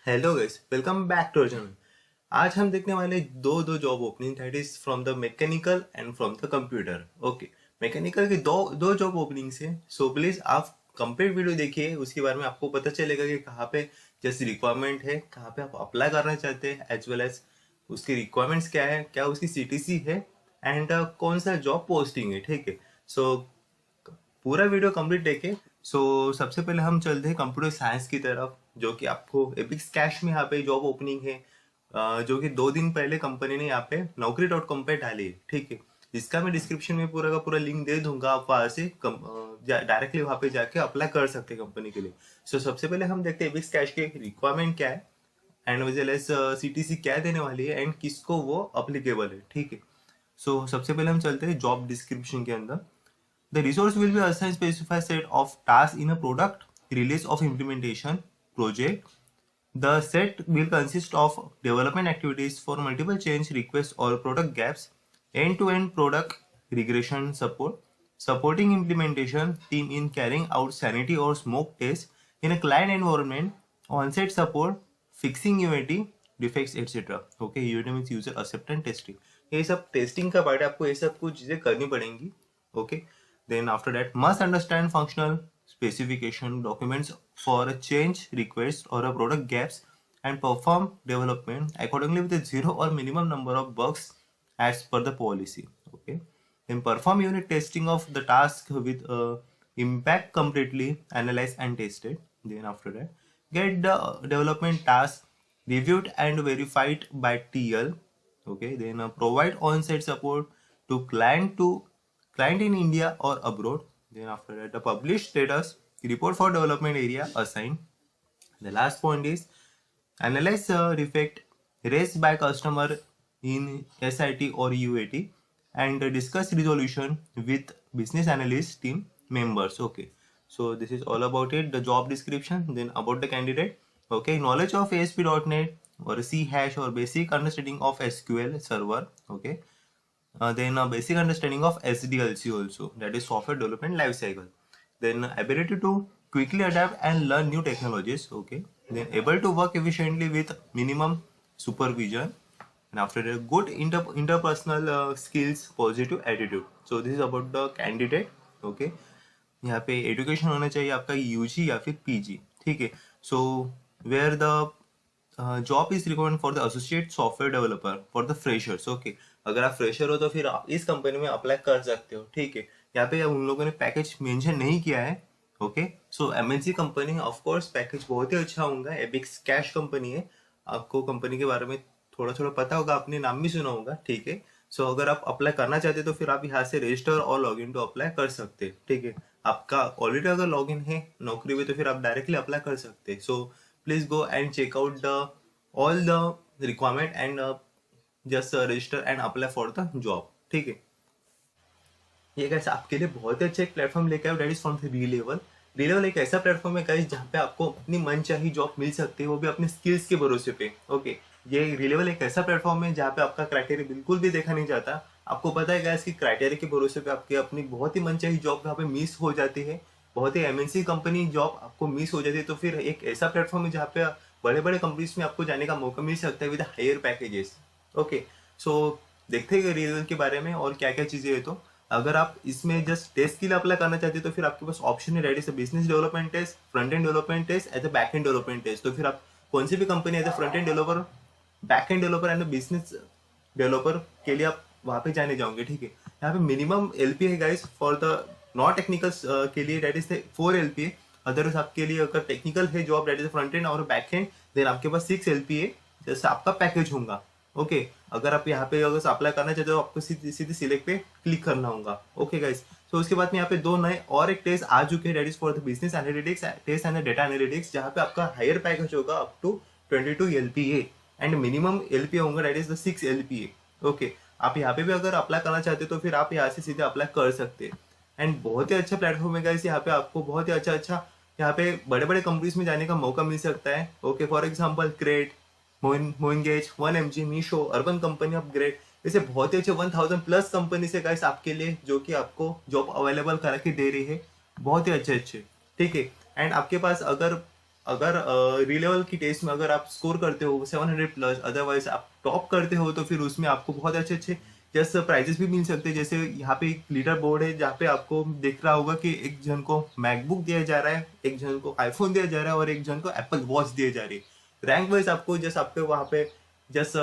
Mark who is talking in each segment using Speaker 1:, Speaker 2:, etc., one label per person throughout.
Speaker 1: Hello guys, welcome back to our channel. आज हम देखने वाले दो दो job opening, that is from the mechanical and from the computer. Okay, mechanical की दो दो जॉब ओपनिंग्स है। सो प्लीज आप कंप्लीट वीडियो देखिए, उसके बारे में आपको पता चलेगा कि कहाँ पे जैसे रिक्वायरमेंट है, कहाँ पे आप अप्लाई करना चाहते हैं, एज वेल एज उसकी रिक्वायरमेंट्स क्या है, क्या उसकी सीटीसी है, एंड कौन सा जॉब पोस्टिंग है। ठीक है। सो पूरा वीडियो कंप्लीट देखें। सबसे पहले हम चलते हैं कंप्यूटर साइंस की तरफ, जो कि आपको एपिक्स कैश में यहाँ पे जॉब ओपनिंग है, जो कि 2 दिन पहले कंपनी ने यहाँ पे naukri.com पे डाली है। ठीक है। जिसका मैं डिस्क्रिप्शन में पूरा का पूरा लिंक दे दूंगा, आप वहां से डायरेक्टली वहां पे जाके अप्लाई कर सकते हैं कंपनी के लिए। सबसे पहले हम देखते हैं एपिक्स कैश के रिक्वायरमेंट क्या है, एंड वेल एज सीटीसी क्या देने वाली है, एंड किसको वो अप्लीकेबल है। ठीक है। सबसे पहले हम चलते हैं जॉब डिस्क्रिप्शन के अंदर। The resource will be assigned specified set of tasks in a product release of implementation project. The set will consist of development activities for multiple change requests or product gaps, end-to-end product regression support, supporting implementation team in carrying out sanity or smoke tests in a client environment, on-site support, fixing UAT defects etc. Okay, UAT means user acceptance testing. ये सब testing का part है, आपको ये सब कुछ चीजें करनी पड़ेंगी। Okay. Then after that, must understand functional specification documents for a change request or a product gaps and perform development accordingly with a zero or minimum number of bugs as per the policy. Okay. Then perform unit testing of the task with impact completely analyzed and tested. Then after that, get the development task reviewed and verified by TL. Okay. Then provide on-site support to client in India or abroad. Then after that, the published status report for development area assigned. The last point is analyze defect raised by customer in SIT or UAT and discuss resolution with business analyst team members. Okay, so this is all about it, the job description. Then about the candidate. Okay, knowledge of ASP.NET or C hash or basic understanding of SQL server. Okay, then a basic understanding of SDLC also, that is software development life cycle. Then ability to quickly adapt and learn new technologies. Okay. Then able to work efficiently with minimum supervision. And after that, good interpersonal skills, positive attitude. So this is about the candidate. Okay. यहाँ पे education होना चाहिए आपका UG या फिर PG. ठीक है। So where the job is required for the associate software developer for the freshers. Okay, अगर आप फ्रेशर हो तो फिर आप इस कंपनी में अप्लाई कर सकते हो। ठीक है। यहाँ पे उन लोगों ने पैकेज मेंशन नहीं किया है। ओके, सो एमएनसी कंपनी है, ऑफ कोर्स पैकेज बहुत ही अच्छा होगा। एबिक्स कैश कंपनी है, आपको कंपनी के बारे में थोड़ा थोड़ा पता होगा, आपने नाम भी सुना होगा। ठीक है। अगर आप अप्लाई करना चाहते तो फिर आप यहाँ से रजिस्टर और लॉग इन टू अप्लाई कर सकते हैं। ठीक है। आपका ऑलरेडी अगर लॉग इन है नौकरी में तो फिर आप डायरेक्टली अप्लाई कर सकते हैं। Please go and check out the all the requirement and just register and apply for the job. ठीक है। ये गाइस आपके लिए बहुत ही अच्छा एक प्लेटफॉर्म लेके आया, that is from the Relevel. Relevel एक ऐसा प्लेटफॉर्म है गाइस जहाँ पे आपको अपनी मनचाही जॉब मिल सकती है, वो भी अपने स्किल्स के भरोसे पे। ओके, ये रीलेवल एक ऐसा प्लेटफॉर्म है जहाँ पे आपका क्राइटेरिया बिल्कुल भी देखा नहीं जाता। आपको पता है गाइस कि क्राइटेरिया के भरोसे पे आपकी अपनी बहुत ही मनचाही जॉब यहाँ पे मिस हो जाती है, बहुत ही एमएनसी कंपनी जॉब आपको मिस हो जाती है। तो फिर एक ऐसा प्लेटफॉर्म है जहाँ पे बड़े बड़े कंपनीज में आपको जाने का मौका मिल सकता है विद हायर पैकेजेस। ओके, देखते हैं रीलेवल के बारे में और क्या क्या चीजें है। तो अगर आप इसमें जस्ट टेस्ट के लिए अप्लाई करना चाहते हैं तो फिर आपके पास ऑप्शन है, रेडी से business development test, front end development test, as a back end development test. तो फिर आप कौन सी भी company as a front end developer, back end developer and business developer के लिए आप वहां पे जाने जाओगे। ठीक है। यहाँ पे मिनिमम एलपी है guys for the not technical के लिए, डेट इज 4 एलपी। अदरवाइज आपके लिए अगर टेक्निकल है job, that is front end और बैक एंड, देन आपके पास 6 एलपी है, जैसे आपका पैकेज होगा। ओके, अगर आप यहाँ पे अगर अप्लाई करना चाहते हो आपको सीधे सिलेक्ट पे क्लिक करना होगा। ओके गाइस, उसके बाद में यहाँ पे 2 नए और एक टेस्ट आ चुके हैं, that is for the business analytics test and data analytics, जहाँ पे आपका हायर पैकेज होगा up to 22 LPA and minimum LPA होगा, that is the 6 LPA. Okay, आप यहाँ पे भी अगर अप्लाई करना चाहते हो तो फिर आप यहाँ से सीधे अप्लाई कर सकते हैं। एंड बहुत ही अच्छा प्लेटफॉर्म है गाइस, यहाँ पे आपको बहुत ही अच्छा यहाँ पे बड़े बड़े कंपनीज में जाने का मौका मिल सकता है। Okay, for example Cred, MoEngage, 1mg, Meesho, Urban Company, upGrad, ऐसे बहुत ही अच्छे 1000+ कंपनी से गाइस आपके लिए जो कि आपको जॉब अवेलेबल करा के दे रही है, बहुत ही अच्छे। ठीक है। एंड आपके पास अगर अगर री लेवल की टेस्ट में अगर आप स्कोर करते हो 700+, अदरवाइज आप टॉप करते हो तो फिर उसमें आपको बहुत अच्छे अच्छे जैसे प्राइजेस भी मिल सकते हैं। जैसे यहाँ पे एक लीडर बोर्ड है जहाँ पे आपको दिख रहा होगा कि एक जन को मैकबुक दिया जा रहा है, एक जन को आईफोन दिया जा रहा है और एक जन को एप्पल वॉच दिए जा रही है। रैंक वाइज आपको जैसे आपके वहाँ पे जैसे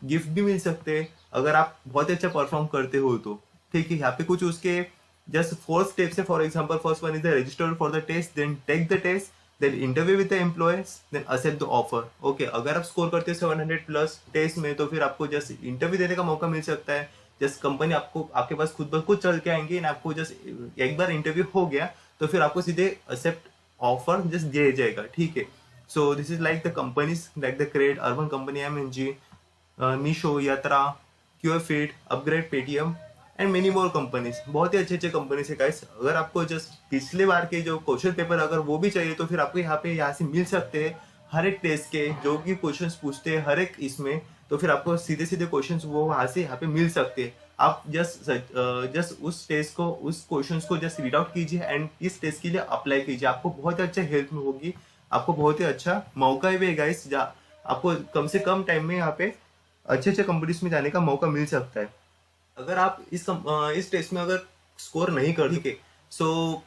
Speaker 1: गिफ्ट भी मिल सकते हैं अगर आप बहुत अच्छा परफॉर्म करते हो तो। ठीक है, यहाँ पे कुछ उसके जस्ट 4 स्टेप्स है। For example, first one is the register for the test, then take the test, then interview with the employers, then accept the offer. Okay, अगर आप स्कोर करते हो 700+ टेस्ट में तो फिर आपको जस्ट इंटरव्यू देने का मौका मिल सकता है। जस्ट कंपनी आपको आपके पास खुद ब खुद चल के आएंगे ना, आपको जस्ट एक बार इंटरव्यू हो गया तो फिर आपको सीधे एक्सेप्ट ऑफर जस्ट दिया जाएगा। ठीक है, so this is like the companies like the Cred, Urban Company, MNG, Meesho, Yatra, क्यूएफिट, upGrad, Paytm and many more companies. बहुत ही अच्छे अच्छे कंपनीज है गाइस। अगर आपको जस्ट पिछले बार के जो क्वेश्चन पेपर अगर वो भी चाहिए तो फिर आपको यहाँ से मिल सकते हैं हर एक टेस्ट के जो भी क्वेश्चंस पूछते हैं हर एक इसमें, तो फिर आपको सीधे सीधे क्वेश्चंस वो वहां से यहाँ पे मिल सकते हैं। आप जस्ट उस टेस्ट को उस क्वेश्चंस को जस्ट रीड आउट कीजिए एंड इस टेस्ट के लिए अप्लाई कीजिए, आपको बहुत अच्छा हेल्प होगी, आपको बहुत ही अच्छा मौका भी है गाइस। आपको कम से कम टाइम में यहाँ पे अच्छे अच्छे कंपनीज में जाने का मौका मिल सकता है। अगर आप इस टेस्ट में अगर स्कोर नहीं कर सके सो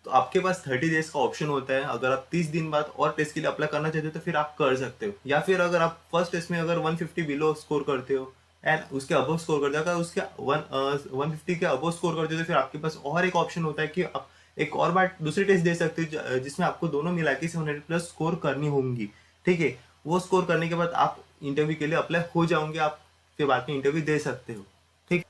Speaker 1: तो आपके पास 30 डेज का ऑप्शन होता है। अगर आप 30 दिन बाद और टेस्ट के लिए अप्लाई करना चाहते हो तो फिर आप कर सकते हो, या फिर अगर आप फर्स्ट टेस्ट में अगर 150 बिलो स्कोर करते हो एंड उसके अबव स्कोर करते हो, अगर उसके 150 के अबव स्कोर करते हो तो फिर आपके पास और एक ऑप्शन होता है कि आप एक और बार दूसरी टेस्ट दे सकते हो जिसमें आपको दोनों मिला के 700+ स्कोर करनी होंगी। ठीक है, वो स्कोर करने के बाद आप इंटरव्यू के लिए अप्लाई हो जाओगे, आप फिर बाद में इंटरव्यू दे सकते हो। ठीक,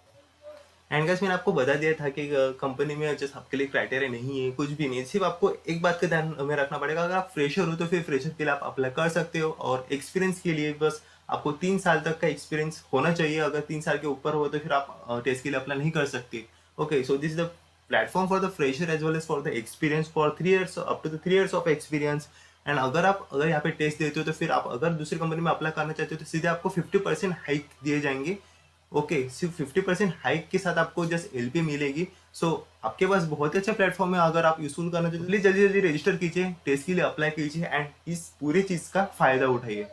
Speaker 1: एंड गाइस मैंने आपको बता दिया था कि कंपनी में जस्ट आपके लिए क्राइटेरिया नहीं है, कुछ भी नहीं है। सिर्फ आपको एक बात का ध्यान में रखना पड़ेगा, अगर आप फ्रेशर हो तो फिर फ्रेशर के लिए आप अप्लाई कर सकते हो, और एक्सपीरियंस के लिए बस आपको 3 साल तक का एक्सपीरियंस होना चाहिए। अगर 3 साल के ऊपर हो तो फिर आप टेस्ट के लिए अप्लाई नहीं कर सकते। Okay, so this is the platform for the fresher as well as for the experience for 3 years up to the 3 years of experience. And अगर यहाँ पे टेस्ट देते हो तो फिर आप अगर दूसरी कंपनी में अप्लाई करना चाहते हो तो सीधे आपको 50% हाइक दिए जाएंगे। ओके, सिर्फ 50% हाइक के साथ आपको जस्ट LP मिलेगी। सो आपके पास बहुत ही अच्छा प्लेटफॉर्म है, अगर आप यूजफुल करना चाहते हो प्लीज जल्दी जल्दी रजिस्टर कीजिए, टेस्ट के लिए अप्लाई कीजिए एंड इस पूरी चीज का फायदा उठाइए।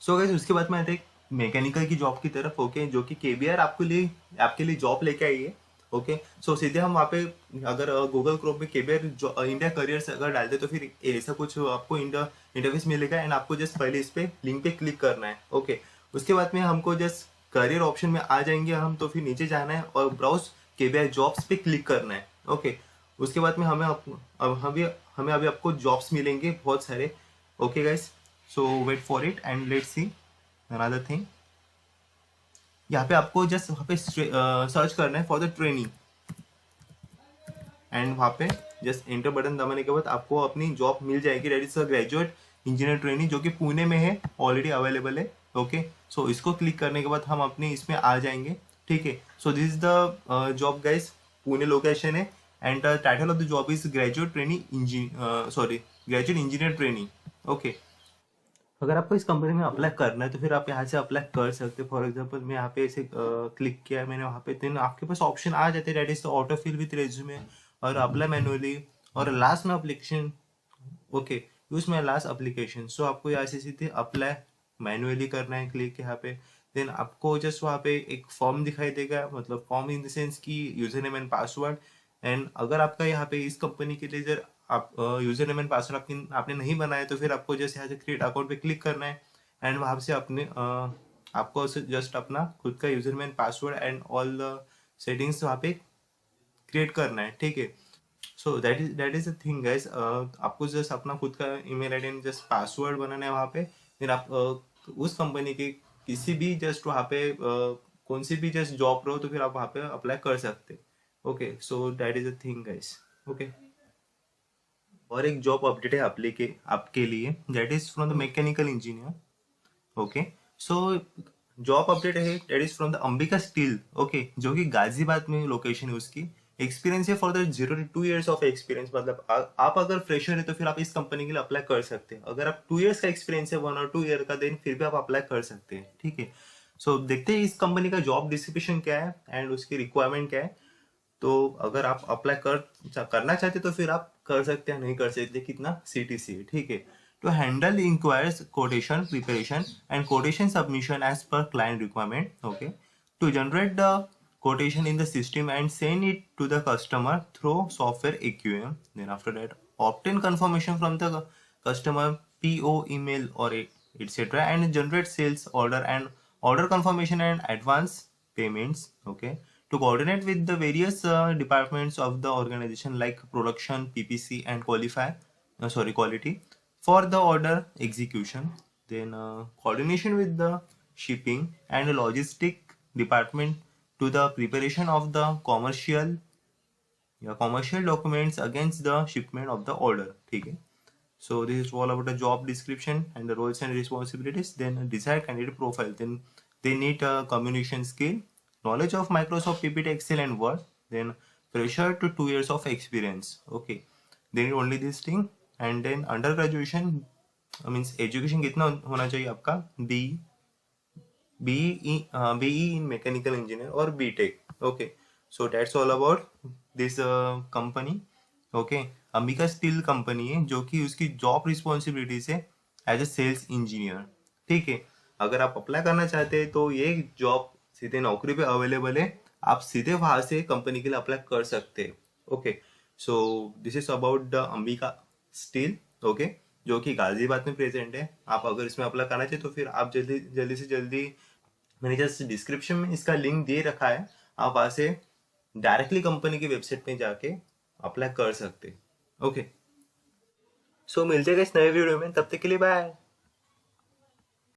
Speaker 1: सो गाइस, उसके बाद में आते हैं मैकेनिकल की जॉब की तरफ। ओके, जो कि KBR आपके लिए जॉब लेके आई है। ओके, सो सीधे हम वहाँ पे अगर गूगल क्रोम पे KBR इंडिया करियर्स अगर डालते तो फिर ऐसा कुछ आपको इंटरव्यूज मिलेगा एंड आपको जस्ट पहले इस पे लिंक पे क्लिक करना है। ओके, उसके बाद में हमको जस्ट करियर ऑप्शन में आ जाएंगे हम, तो फिर नीचे जाना है और ब्राउज KBR जॉब्स पे क्लिक करना है। ओके, उसके बाद में हमें अभी आपको जॉब्स मिलेंगे बहुत सारे। Okay guys, so wait for it and let's see another thing. यहाँ पे आपको जस्ट वहाँ पे सर्च करना है फॉर द ट्रेनिंग एंड वहाँ पे जस्ट एंटर बटन दबाने के बाद आपको अपनी जॉब मिल जाएगी। That is a graduate engineer training जो कि पुणे में है, ऑलरेडी अवेलेबल है। ओके, सो इसको क्लिक करने के बाद हम अपने इसमें आ जाएंगे। ठीक है, so this is the job guys, Pune location है and the title of the job is graduate engineer training. Okay, अगर आपको इस कंपनी में अप्लाई करना है तो फिर आप यहाँ से अप्लाई कर सकते हो। फॉर एग्जांपल मैं यहाँ पे ऐसे क्लिक किया मैंने वहाँ पे, देन आपके पास ऑप्शन आ जाते हैं, that is the auto fill with resume और अप्लाई मैनुअली और लास्ट में application. Okay, use my last application. So आपको यहाँ से सीधे अप्लाई मैनुअली करना है, क्लिक यहाँ पे। देन आपको जस्ट वहाँ पे एक फॉर्म दिखाई देगा, मतलब फॉर्म इन द सेंस की user name and password. And अगर आपका यहाँ पे इस कंपनी के लिए जर आप यूजर नेम एंड पासवर्ड आपने नहीं बनाया तो फिर आपको जस्ट यहाँ से क्रिएट अकाउंट पे क्लिक करना है एंड वहाँ से आपको जस्ट अपना खुद का user name and password and all the settings वहाँ पे क्रिएट करना है। ठीक है, so that is the thing guys. आपको जस्ट अपना खुद का email ID and just password बनाना है वहाँ पे। फिर आप उस कंपनी के किसी भी जस्ट वहाँ पे कौन सी भी जस्ट जॉब रहो तो फिर आप वहाँ पे अप्लाई कर सकते। Okay, so that is the thing guys. Okay, और एक जॉब अपडेट है आपके लिए, that is from the mechanical engineer. Okay, so job update है that is from the Ambika steel. Okay, जो कि गाजियाबाद में लोकेशन है उसकी। एक्सपीरियंस है for the 0 to 2 years of experience, मतलब आप अगर फ्रेशर है तो फिर आप इस कंपनी के लिए अप्लाई कर सकते हैं। अगर आप 2 years का एक्सपीरियंस है 1 or 2 year का, देन फिर भी आप अप्लाई कर सकते हैं। ठीक है, सो देखते हैं इस कंपनी का जॉब डिस्क्रिप्शन क्या है एंड उसकी रिक्वायरमेंट क्या है। तो अगर आप अप्लाई करना चाहते तो फिर आप कर सकते हैं नहीं कर सकते, कितना CTC, ठीक है। To handle inquires quotation preparation and quotation submission as per client requirement, okay. To generate the quotation in the system and send it to the customer through software AQM. Then after that, obtain confirmation from the customer PO email or etc. and generate sales order and order confirmation and advance payments. Okay. To coordinate with the various departments of the organization like production, PPC, and quality for the order execution. Then coordination with the shipping and logistic department to the preparation of the commercial documents against the shipment of the order, ठीक है। So this is all about the job description and the roles and responsibilities. Then desired candidate profile, then they need a communication skill, knowledge of Microsoft PPT, Excel and Word, then pressure to 2 years of experience, okay। they need only this thing। and then under graduation means education कितना होना चाहिए आपका, BE in mechanical engineer or BTech, okay। So that's all about this company, okay। Ambika steel company है जो कि उसकी job responsibilities है as a sales engineer, ठीक है। अगर आप अप्लाई करना चाहते हैं तो ये जॉब सीधे नौकरी पे अवेलेबल है, आप सीधे वहां से कंपनी के लिए अप्लाई कर सकते हैं, okay. So this is about the Ambika steel, okay, जो कि गाजियाबाद में प्रेजेंट है। आप अगर इसमें अप्लाई करना चाहिए तो फिर आप जल्दी से जल्दी, मैंने जस्ट डिस्क्रिप्शन में इसका लिंक दे रखा है, आप वहां से डायरेक्टली कंपनी की वेबसाइट पे जाके अप्लाई कर सकते, ओके। सो मिलते हैं इस नए वीडियो में, तब तक के लिए बाय।